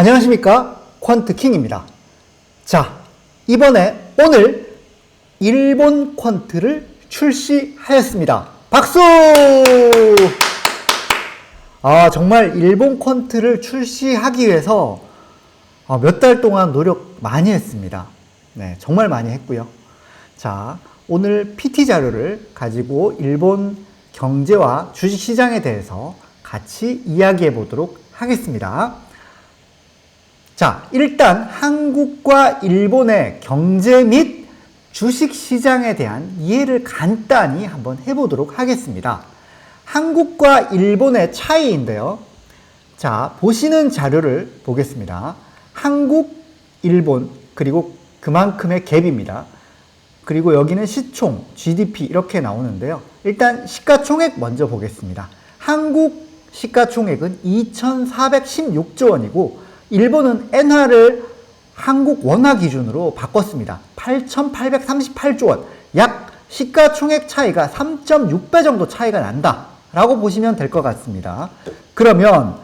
안녕하십니까, 퀀트킹입니다. 자, 오늘 일본 퀀트를 출시하였습니다. 박수! 정말 일본 퀀트를 출시하기 위해서 몇 달 동안 노력 많이 했습니다. 네, 정말 많이 했고요. 자, 오늘 PT 자료를 가지고 일본 경제와 주식시장에 대해서 같이 이야기해 보도록 하겠습니다. 자, 일단 한국과 일본의 경제 및 주식시장에 대한 이해를 간단히 한번 해보도록 하겠습니다. 한국과 일본의 차이인데요. 자, 보시는 자료를 보겠습니다. 한국, 일본, 그리고 그만큼의 갭입니다. 그리고 여기는 시총, GDP 이렇게 나오는데요. 일단 시가총액 먼저 보겠습니다. 한국 시가총액은 2,416조 원이고 일본은 엔화를 한국 원화 기준으로 바꿨습니다. 8,838조 원. 약 시가총액 차이가 3.6배 정도 차이가 난다 라고 보시면 될 것 같습니다. 그러면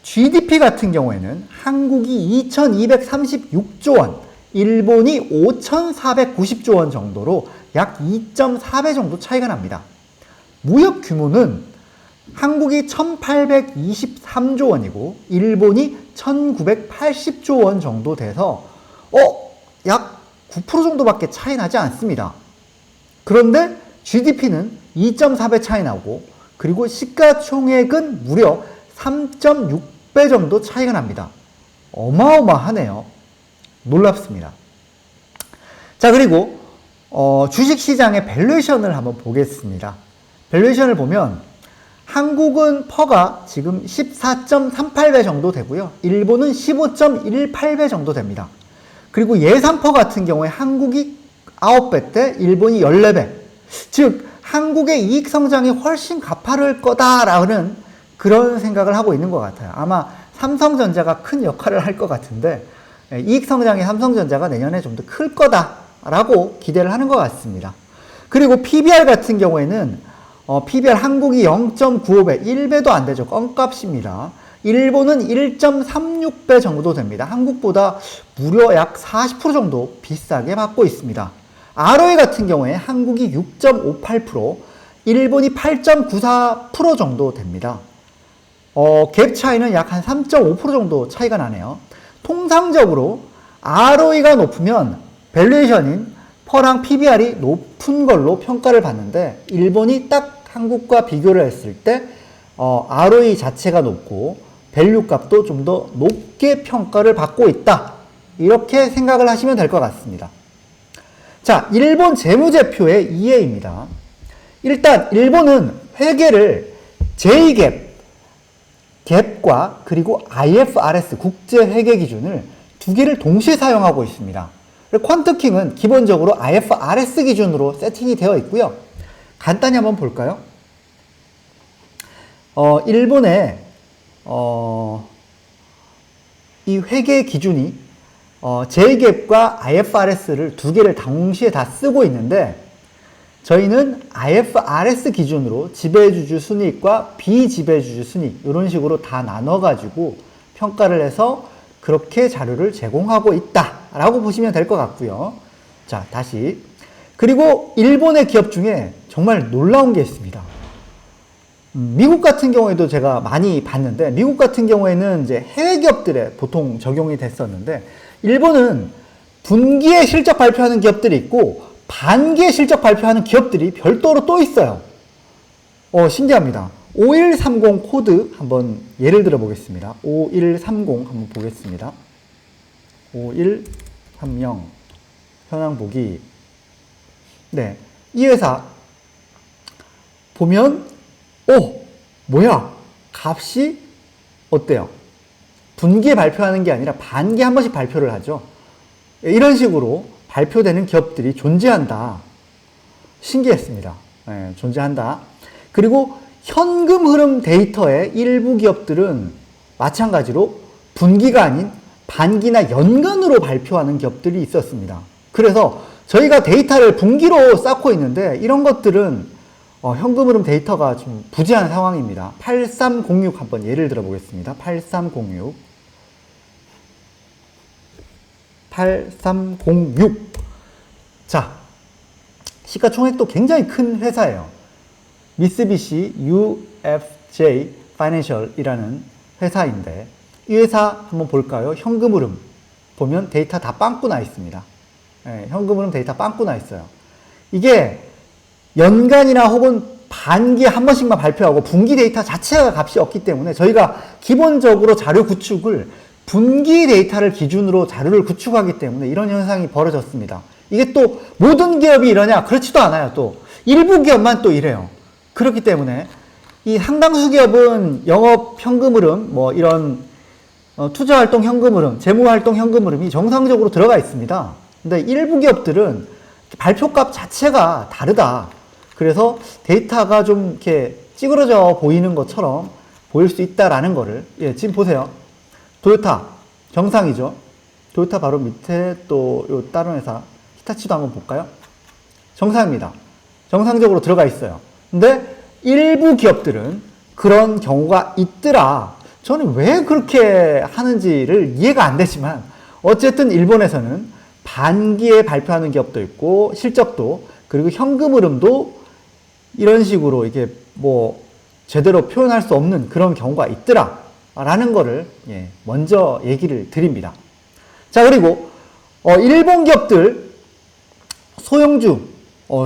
GDP 같은 경우에는 한국이 2,236조 원, 일본이 5,490조 원 정도로 약 2.4배 정도 차이가 납니다. 무역 규모는 한국이 1,823조 원이고 일본이 1,980조 원 정도 돼서 약 9% 정도밖에 차이 나지 않습니다. 그런데 GDP는 2.4배 차이 나고 그리고 시가총액은 무려 3.6배 정도 차이가 납니다. 어마어마하네요. 놀랍습니다. 자, 그리고 주식시장의 밸류에이션을 한번 보겠습니다. 밸류에이션을 보면 한국은 퍼가 지금 14.38배 정도 되고요. 일본은 15.18배 정도 됩니다. 그리고 예상퍼 같은 경우에 한국이 9배 때 일본이 14배. 즉 한국의 이익 성장이 훨씬 가파를 거다라는 그런 생각을 하고 있는 것 같아요. 아마 삼성전자가 큰 역할을 할 것 같은데 이익 성장이 삼성전자가 내년에 좀 더 클 거다라고 기대를 하는 것 같습니다. 그리고 PBR 같은 경우에는 PBR 한국이 0.95배, 1배도 안 되죠. 껌값입니다. 일본은 1.36배 정도 됩니다. 한국보다 무려 약 40% 정도 비싸게 받고 있습니다. ROE 같은 경우에 한국이 6.58%, 일본이 8.94% 정도 됩니다. 갭 차이는 약 한 3.5% 정도 차이가 나네요. 통상적으로 ROE가 높으면 밸류에이션인 퍼랑 PBR이 높은 걸로 평가를 받는데 일본이 딱 한국과 비교를 했을 때 ROE 자체가 높고 밸류 값도 좀 더 높게 평가를 받고 있다. 이렇게 생각을 하시면 될 것 같습니다. 자, 일본 재무제표의 이해입니다. 일단 일본은 회계를 제2갭, 갭과 그리고 IFRS 국제회계 기준을 두 개를 동시에 사용하고 있습니다. 퀀트킹은 기본적으로 IFRS 기준으로 세팅이 되어 있고요. 간단히 한번 볼까요? 일본의 이 회계 기준이 제2갭과 IFRS를 두 개를 동시에 다 쓰고 있는데 저희는 IFRS 기준으로 지배주주 순이익과 비지배주주 순이익 이런 식으로 다 나눠가지고 평가를 해서 그렇게 자료를 제공하고 있다라고 보시면 될 것 같고요. 자, 다시. 그리고 일본의 기업 중에 정말 놀라운 게 있습니다. 미국 같은 경우에도 제가 많이 봤는데 미국 같은 경우에는 이제 해외 기업들에 보통 적용이 됐었는데 일본은 분기에 실적 발표하는 기업들이 있고 반기에 실적 발표하는 기업들이 별도로 또 있어요. 신기합니다. 5130 코드 한번 예를 들어 보겠습니다. 5130 한번 보겠습니다. 5130 현황 보기. 네, 이 회사 보면 뭐야? 값이 어때요? 분기에 발표하는 게 아니라 반기에 한 번씩 발표를 하죠. 이런 식으로 발표되는 기업들이 존재한다. 신기했습니다. 네, 존재한다. 그리고 현금 흐름 데이터의 일부 기업들은 마찬가지로 분기가 아닌 반기나 연간으로 발표하는 기업들이 있었습니다. 그래서 저희가 데이터를 분기로 쌓고 있는데 이런 것들은 현금 흐름 데이터가 좀 부재한 상황입니다. 8306 한번 예를 들어 보겠습니다. 8306. 8306. 자, 시가총액도 굉장히 큰 회사예요. 미쓰비시 UFJ 파이낸셜이라는 회사인데 이 회사 한번 볼까요? 현금 흐름 보면 데이터 다 빵꾸 나 있습니다. 네, 현금 흐름 데이터 빵꾸 나 있어요. 이게 연간이나 혹은 반기에 한 번씩만 발표하고 분기 데이터 자체가 값이 없기 때문에 저희가 기본적으로 자료 구축을 분기 데이터를 기준으로 자료를 구축하기 때문에 이런 현상이 벌어졌습니다. 이게 또 모든 기업이 이러냐? 그렇지도 않아요. 또 일부 기업만 또 이래요. 그렇기 때문에 이 상당수 기업은 영업 현금 흐름, 뭐 이런 투자활동 현금 흐름, 재무활동 현금 흐름이 정상적으로 들어가 있습니다. 근데 일부 기업들은 발표값 자체가 다르다. 그래서 데이터가 좀 이렇게 찌그러져 보이는 것처럼 보일 수 있다라는 거를, 지금 보세요. 도요타 정상이죠. 도요타 바로 밑에 또 요 다른 회사 히타치도 한번 볼까요? 정상입니다. 정상적으로 들어가 있어요. 근데 일부 기업들은 그런 경우가 있더라. 저는 왜 그렇게 하는지를 이해가 안 되지만 어쨌든 일본에서는 반기에 발표하는 기업도 있고 실적도 그리고 현금 흐름도 이런 식으로 이게 뭐 제대로 표현할 수 없는 그런 경우가 있더라 라는 거를 먼저 얘기를 드립니다. 자, 그리고 일본 기업들 소형주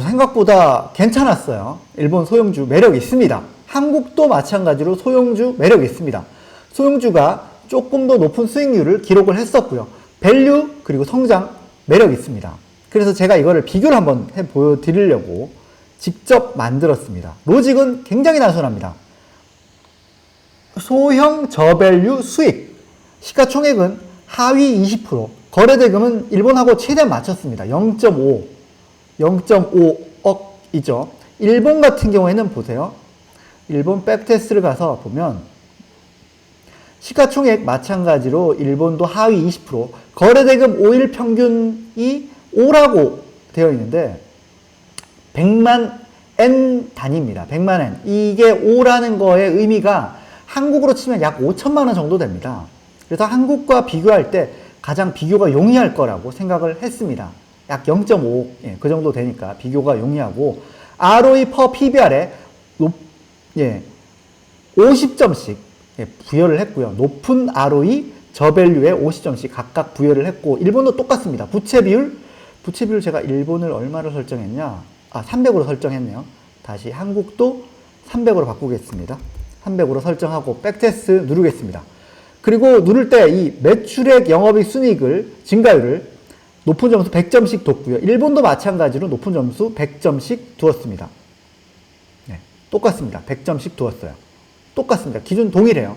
생각보다 괜찮았어요. 일본 소형주 매력 있습니다. 한국도 마찬가지로 소형주 매력 있습니다. 소형주가 조금 더 높은 수익률을 기록을 했었고요. 밸류 그리고 성장 매력 있습니다. 그래서 제가 이거를 비교를 한번 해 보여드리려고 직접 만들었습니다. 로직은 굉장히 단순합니다. 소형 저밸류 수익, 시가총액은 하위 20%, 거래대금은 일본하고 최대한 맞췄습니다. 0.5억이죠. 일본 같은 경우에는 보세요. 일본 백테스트를 가서 보면 시가총액 마찬가지로 일본도 하위 20%, 거래대금 5일 평균이 5라고 되어 있는데 100만 엔 단위입니다. 100만 엔. 이게 5라는 거의 의미가 한국으로 치면 약 5천만 원 정도 됩니다. 그래서 한국과 비교할 때 가장 비교가 용이할 거라고 생각을 했습니다. 약 0.5, 그 정도 되니까 비교가 용이하고 ROE per PBR에 50점씩 부여를 했고요. 높은 ROE, 저밸류에 50점씩 각각 부여를 했고 일본도 똑같습니다. 부채 비율 제가 일본을 얼마로 설정했냐? 300으로 설정했네요. 다시 한국도 300으로 바꾸겠습니다. 300으로 설정하고 백테스트 누르겠습니다. 그리고 누를 때 이 매출액 영업이익 순이익을 증가율을 높은 점수 100점씩 뒀고요. 일본도 마찬가지로 높은 점수 100점씩 두었습니다. 똑같습니다. 100점씩 두었어요. 똑같습니다. 기준 동일해요.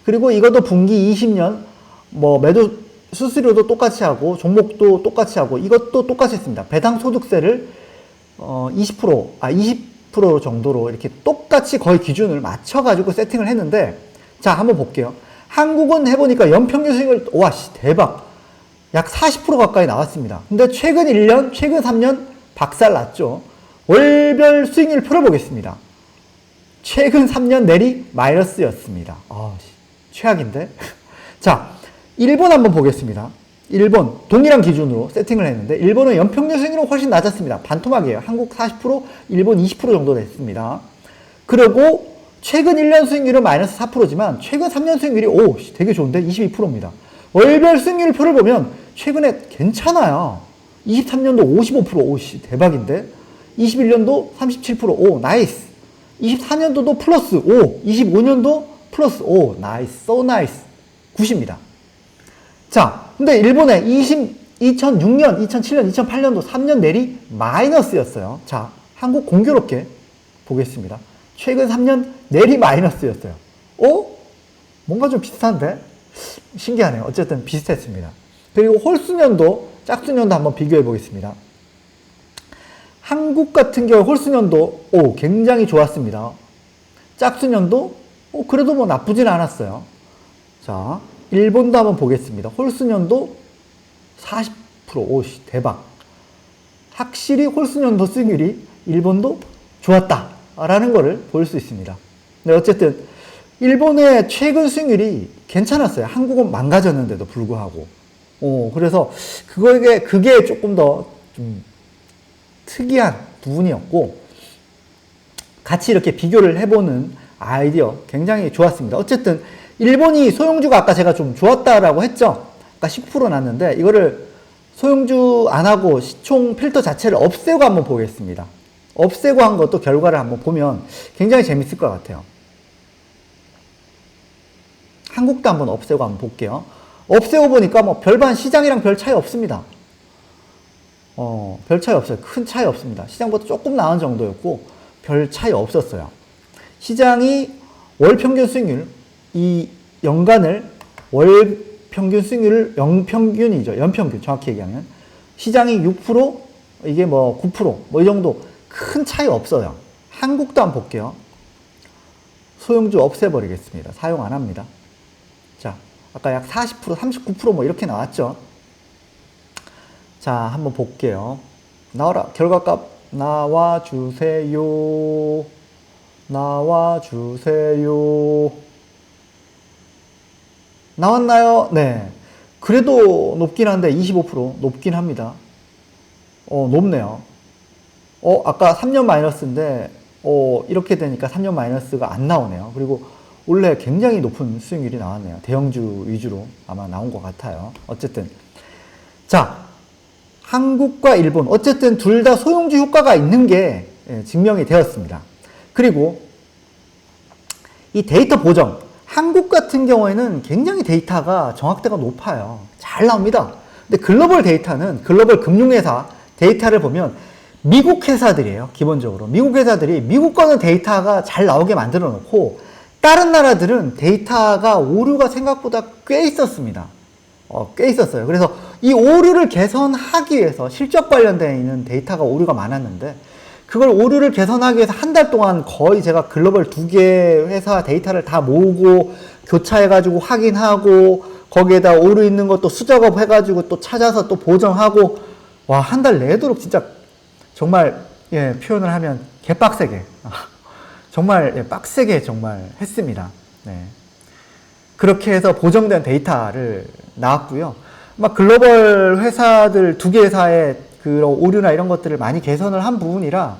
그리고 이것도 분기 20년 뭐 매도 수수료도 똑같이 하고 종목도 똑같이 하고 이것도 똑같이 했습니다. 배당 소득세를 20% 정도로 이렇게 똑같이 거의 기준을 맞춰가지고 세팅을 했는데 자, 한번 볼게요. 한국은 해보니까 연평균 수익을 대박. 약 40% 가까이 나왔습니다. 근데 최근 1년, 최근 3년 박살 났죠. 월별 수익률 풀어보겠습니다. 최근 3년 내리 마이너스였습니다. 최악인데? 자, 일본 한번 보겠습니다. 일본 동일한 기준으로 세팅을 했는데 일본은 연평균 수익률은 훨씬 낮았습니다. 반토막이에요. 한국 40%, 일본 20% 정도 됐습니다. 그리고 최근 1년 수익률은 마이너스 4%지만 최근 3년 수익률이 되게 좋은데 22%입니다. 월별 수익률 표를 보면 최근에 괜찮아요. 23년도 55%, 대박인데 21년도 37%, 나이스. 24년도도 플러스 5, 25년도 플러스 5, 나이스, so 나이스. 9입니다. 자, 근데 일본의 2006년, 2007년, 2008년도 3년 내리 마이너스였어요. 자, 한국 공교롭게 보겠습니다. 최근 3년 내리 마이너스였어요. 뭔가 좀 비슷한데? 신기하네요. 어쨌든 비슷했습니다. 그리고 홀수년도, 짝수년도 한번 비교해 보겠습니다. 한국 같은 경우 홀수년도 굉장히 좋았습니다. 짝수년도 그래도 뭐 나쁘진 않았어요. 자, 일본도 한번 보겠습니다. 홀수년도 40%, 대박. 확실히 홀수년도 수익률이 일본도 좋았다라는 거를 볼 수 있습니다. 네, 어쨌든 일본의 최근 수익률이 괜찮았어요. 한국은 망가졌는데도 불구하고. 그래서 그게 조금 더 좀 특이한 부분이었고, 같이 이렇게 비교를 해보는 아이디어 굉장히 좋았습니다. 어쨌든 일본이 소형주가 아까 제가 좀 좋았다라고 했죠. 아까 19% 났는데 이거를 소형주 안 하고 시총 필터 자체를 없애고 한번 보겠습니다. 없애고 한 것도 결과를 한번 보면 굉장히 재밌을 것 같아요. 한국도 한번 없애고 한번 볼게요. 없애고 보니까 뭐 별반 시장이랑 별 차이 없습니다. 별 차이 없어요. 큰 차이 없습니다. 시장보다 조금 나은 정도였고 별 차이 없었어요. 시장이 월 평균 수익률, 이 연간을 월 평균 수익률을 연평균이죠. 연평균 정확히 얘기하면 시장이 6%, 이게 뭐 9%, 뭐 이 정도 큰 차이 없어요. 한국도 한번 볼게요. 소형주 없애버리겠습니다. 사용 안 합니다. 자, 아까 약 40%, 39% 뭐 이렇게 나왔죠. 자, 한번 볼게요. 나와라. 결과값 나와주세요. 나와주세요. 나왔나요? 네. 그래도 높긴 한데 25% 높긴 합니다. 높네요. 아까 3년 마이너스인데 이렇게 되니까 3년 마이너스가 안 나오네요. 그리고 원래 굉장히 높은 수익률이 나왔네요. 대형주 위주로 아마 나온 것 같아요. 어쨌든 자, 한국과 일본 어쨌든 둘 다 소형주 효과가 있는 게 증명이 되었습니다. 그리고 이 데이터 보정, 한국 같은 경우에는 굉장히 데이터가 정확도가 높아요. 잘 나옵니다. 근데 글로벌 데이터는 글로벌 금융회사 데이터를 보면 미국 회사들이에요. 기본적으로 미국 회사들이 미국 거는 데이터가 잘 나오게 만들어 놓고 다른 나라들은 데이터가 오류가 생각보다 꽤 있었습니다. 꽤 있었어요. 그래서 이 오류를 개선하기 위해서 실적 관련되어 있는 데이터가 오류가 많았는데 그걸 오류를 개선하기 위해서 한 달 동안 거의 제가 글로벌 2개 회사 데이터를 다 모으고 교차해가지고 확인하고 거기에다 오류 있는 것도 수작업 해가지고 또 찾아서 또 보정하고 와, 한 달 내도록 진짜 정말 표현을 하면 개빡세게 정말 빡세게 정말 했습니다. 네. 그렇게 해서 보정된 데이터를 나왔고요. 막 글로벌 회사들 2개 회사의 그런 오류나 이런 것들을 많이 개선을 한 부분이라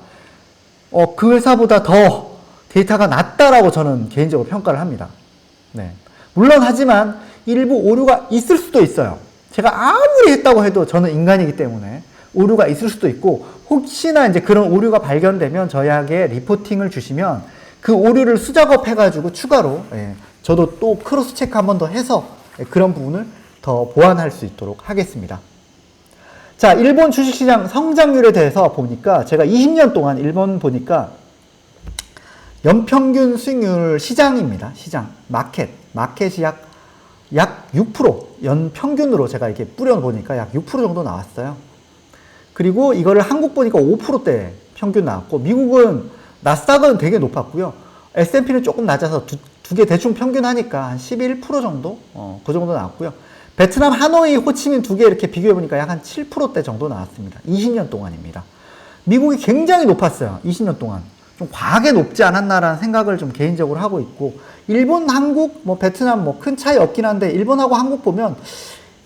그 회사보다 더 데이터가 낫다라고 저는 개인적으로 평가를 합니다. 네. 물론 하지만 일부 오류가 있을 수도 있어요. 제가 아무리 했다고 해도 저는 인간이기 때문에 오류가 있을 수도 있고 혹시나 이제 그런 오류가 발견되면 저희에게 리포팅을 주시면 그 오류를 수작업 해가지고 추가로 저도 또 크로스 체크 한 번 더 해서 그런 부분을 더 보완할 수 있도록 하겠습니다. 자, 일본 주식시장 성장률에 대해서 보니까 제가 20년 동안 일본 보니까 연평균 수익률 시장입니다. 시장, 마켓이 약 6% 연평균으로 제가 이렇게 뿌려보니까 약 6% 정도 나왔어요. 그리고 이거를 한국 보니까 5%대 평균 나왔고 미국은 나스닥은 되게 높았고요. S&P는 조금 낮아서 두 개 대충 평균하니까 한 11% 정도? 그 정도 나왔고요. 베트남 하노이, 호치민 2개 이렇게 비교해보니까 약 한 7%대 정도 나왔습니다. 20년 동안입니다. 미국이 굉장히 높았어요. 20년 동안. 좀 과하게 높지 않았나라는 생각을 좀 개인적으로 하고 있고, 일본, 한국, 베트남 큰 차이 없긴 한데, 일본하고 한국 보면,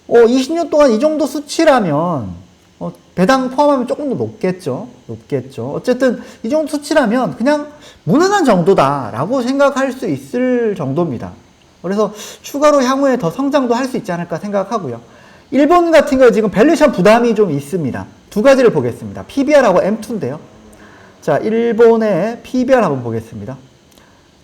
20년 동안 이 정도 수치라면, 배당 포함하면 조금 더 높겠죠. 어쨌든, 이 정도 수치라면 그냥 무난한 정도다라고 생각할 수 있을 정도입니다. 그래서 추가로 향후에 더 성장도 할 수 있지 않을까 생각하고요. 일본 같은 경우 지금 밸류에이션 부담이 좀 있습니다. 두 가지를 보겠습니다. PBR하고 M2인데요. 자, 일본의 PBR 한번 보겠습니다.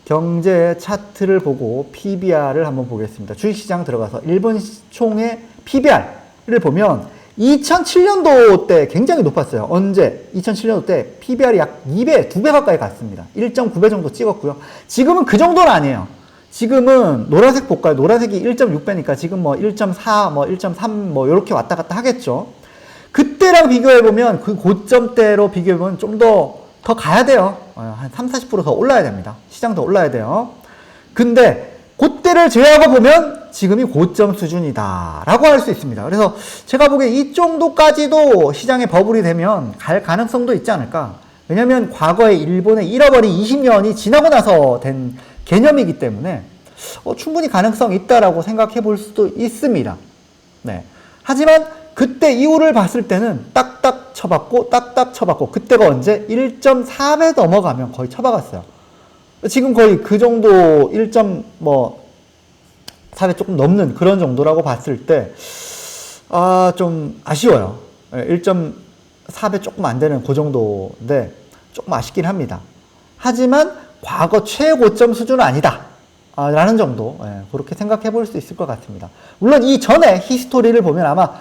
경제 차트를 보고 PBR을 한번 보겠습니다. 주식시장 들어가서 일본 총의 PBR을 보면 2007년도 때 굉장히 높았어요. 언제? 2007년도 때 PBR이 약 2배, 2배 가까이 갔습니다. 1.9배 정도 찍었고요. 지금은 그 정도는 아니에요. 지금은 노란색 볼까요? 노란색이 1.6배니까 지금 1.4, 1.3 이렇게 왔다 갔다 하겠죠. 그때랑 비교해보면 그 고점대로 비교해보면 좀 더 가야 돼요. 한 30, 40% 더 올라야 됩니다. 시장 더 올라야 돼요. 근데 그때를 제외하고 보면 지금이 고점 수준이다 라고 할 수 있습니다. 그래서 제가 보기에 이 정도까지도 시장에 버블이 되면 갈 가능성도 있지 않을까. 왜냐면 과거에 일본의 잃어버린 20년이 지나고 나서 된 개념이기 때문에 충분히 가능성이 있다라고 생각해 볼 수도 있습니다. 네. 하지만 그때 이후를 봤을 때는 딱딱 쳐봤고 딱딱 쳐봤고 그때가 언제 1.4배 넘어가면 거의 쳐박았어요. 지금 거의 그 정도 1.4배 조금 넘는 그런 정도라고 봤을 때 좀 아쉬워요. 1.4배 조금 안 되는 그 정도인데 조금 아쉽긴 합니다. 하지만 과거 최고점 수준은 아니다 라는 정도, 그렇게 생각해 볼 수 있을 것 같습니다. 물론 이 전에 히스토리를 보면 아마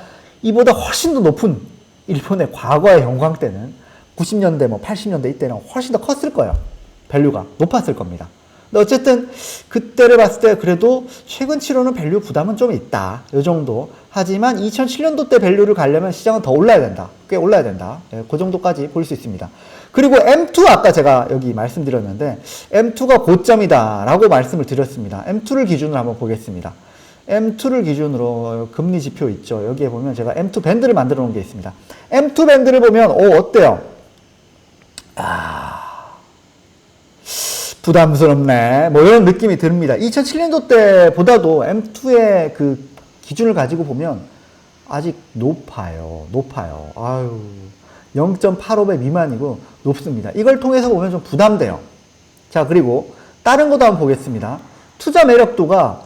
이보다 훨씬 더 높은 일본의 과거의 영광 때는 90년대 80년대 이때는 훨씬 더 컸을 거예요. 밸류가 높았을 겁니다. 근데 어쨌든 그때를 봤을 때 그래도 최근 치료는 밸류 부담은 좀 있다. 이 정도. 하지만 2007년도 때 밸류를 가려면 시장은 더 올라야 된다. 꽤 올라야 된다. 그 정도까지 볼 수 있습니다. 그리고 M2 아까 제가 여기 말씀드렸는데 M2가 고점이다 라고 말씀을 드렸습니다. M2를 기준으로 한번 보겠습니다. M2를 기준으로 금리 지표 있죠. 여기에 보면 제가 M2 밴드를 만들어 놓은 게 있습니다. M2 밴드를 보면 어때요? 부담스럽네. 뭐 이런 느낌이 듭니다. 2007년도 때보다도 M2의 그 기준을 가지고 보면 아직 높아요. 0.85배 미만이고 높습니다. 이걸 통해서 보면 좀 부담돼요. 자, 그리고 다른 것도 한번 보겠습니다. 투자 매력도가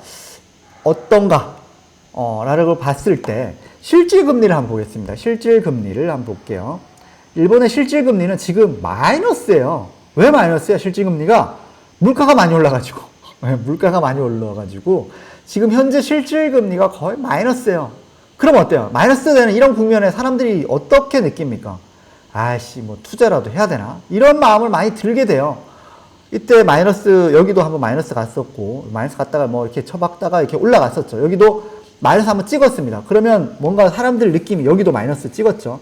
어떤가? 라고 봤을 때 실질금리를 한번 보겠습니다. 실질금리를 한번 볼게요. 일본의 실질금리는 지금 마이너스예요. 왜 마이너스야? 실질금리가 물가가 많이 올라가지고 지금 현재 실질금리가 거의 마이너스예요. 그럼 어때요? 마이너스 되는 이런 국면에 사람들이 어떻게 느낍니까? 뭐 투자라도 해야 되나? 이런 마음을 많이 들게 돼요. 이때 마이너스, 여기도 한번 마이너스 갔었고, 마이너스 갔다가 뭐 이렇게 쳐박다가 이렇게 올라갔었죠. 여기도 마이너스 한번 찍었습니다. 그러면 뭔가 사람들 느낌이 여기도 마이너스 찍었죠.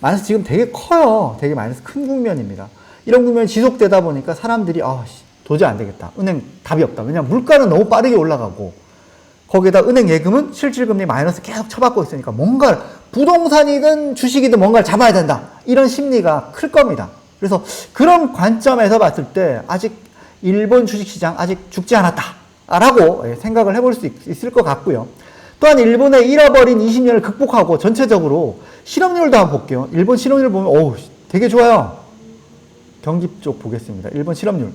마이너스 지금 되게 커요. 되게 마이너스 큰 국면입니다. 이런 국면이 지속되다 보니까 사람들이 도저히 안 되겠다. 은행 답이 없다. 왜냐면 물가는 너무 빠르게 올라가고 거기에다 은행 예금은 실질금리 마이너스 계속 쳐받고 있으니까 뭔가 부동산이든 주식이든 뭔가를 잡아야 된다. 이런 심리가 클 겁니다. 그래서 그런 관점에서 봤을 때 아직 일본 주식시장 아직 죽지 않았다 라고 생각을 해볼 수 있을 것 같고요. 또한 일본의 잃어버린 20년을 극복하고 전체적으로 실업률도 한번 볼게요. 일본 실업률 보면 되게 좋아요. 경기 쪽 보겠습니다. 일본 실업률.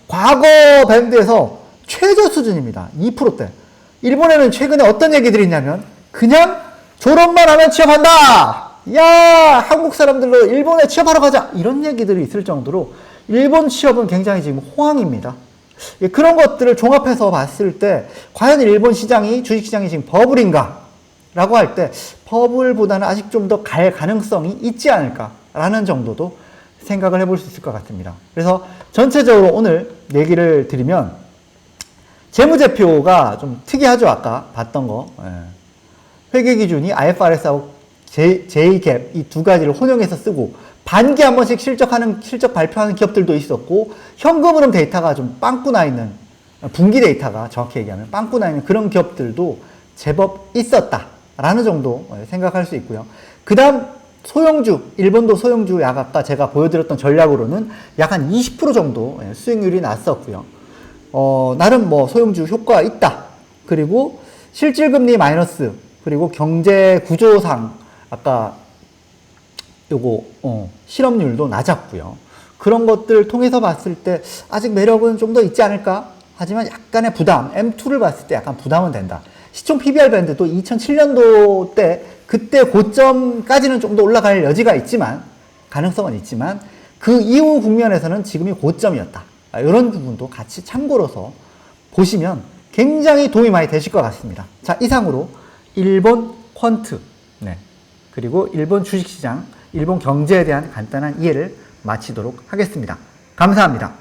과거 밴드에서 최저 수준입니다. 2%대. 일본에는 최근에 어떤 얘기들이 있냐면 그냥 졸업만 하면 취업한다. 야, 한국 사람들로 일본에 취업하러 가자. 이런 얘기들이 있을 정도로 일본 취업은 굉장히 지금 호황입니다. 그런 것들을 종합해서 봤을 때 과연 일본 시장이 주식시장이 지금 버블인가? 라고 할 때 버블보다는 아직 좀 더 갈 가능성이 있지 않을까라는 정도도 생각을 해볼 수 있을 것 같습니다. 그래서 전체적으로 오늘 얘기를 드리면 재무제표가 좀 특이하죠. 아까 봤던 거. 회계기준이 IFRS하고 J-GAAP 이 두 가지를 혼용해서 쓰고 반기에 한 번씩 실적 발표하는 기업들도 있었고 현금 흐름 데이터가 좀 빵꾸 나 있는 분기 데이터가 정확히 얘기하면 빵꾸 나 있는 그런 기업들도 제법 있었다라는 정도 생각할 수 있고요. 그 다음 소형주, 일본도 소형주 약 아까 제가 보여드렸던 전략으로는 약 한 20% 정도 수익률이 났었고요. 나름 뭐 소형주 효과가 있다. 그리고 실질금리 마이너스, 그리고 경제 구조상 아까 요거 실업률도 낮았고요. 그런 것들 통해서 봤을 때 아직 매력은 좀 더 있지 않을까? 하지만 약간의 부담, M2를 봤을 때 약간 부담은 된다. 시총 PBR 밴드도 2007년도 때 그때 고점까지는 좀 더 올라갈 여지가 있지만 가능성은 있지만 그 이후 국면에서는 지금이 고점이었다. 이런 부분도 같이 참고로서 보시면 굉장히 도움이 많이 되실 것 같습니다. 자, 이상으로 일본 퀀트, 그리고 일본 주식시장, 일본 경제에 대한 간단한 이해를 마치도록 하겠습니다. 감사합니다.